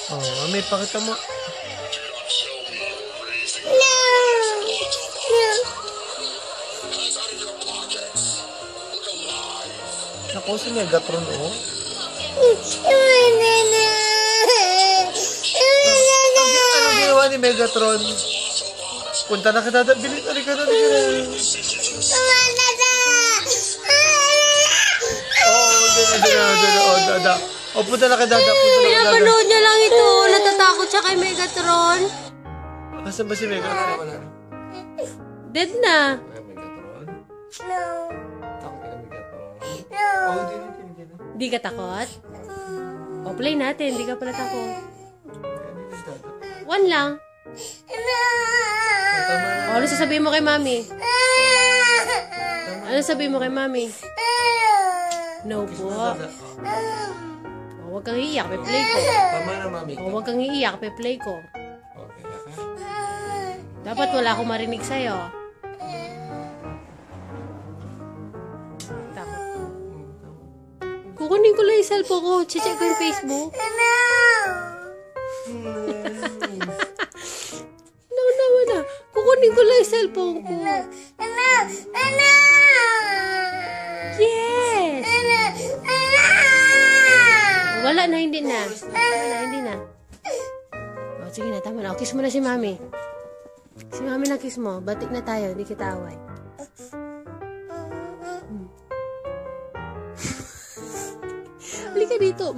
Oh, Mami, pakita mo. Naku, si Megatron, oh. Anong ginawa ni Megatron? Punta na kita. Bilis, halika na. Dada. O, punta na kay Dada. Pinapanood niya lang ito. Natatakot siya kay Megatron. Asan ba si Megatron? Wala. Dead na. Megatron? No. Takot ka Megatron? No. Oh, hindi. Di ka takot? O, play natin. Di ka pala takot. One lang. O, ano sasabihin mo kay Mami? Ano sasabihin mo kay Mami? No po. O, huwag kang iiyak. Pe-play ko. Tama na, Mami. O, huwag kang iiyak. Pe-play ko. Okay na ka? Dapat wala akong marinig sa'yo. Takot. Kukunin ko lang yung cellphone ko. Check ko yung Facebook. No. Kukunin ko lang yung cellphone ko. Yes! Wala na, hindi na. O, sige na, tama na. O, kiss mo na si Mami. Si Mami na kiss mo. Batik na tayo, hindi kita away. Halika dito.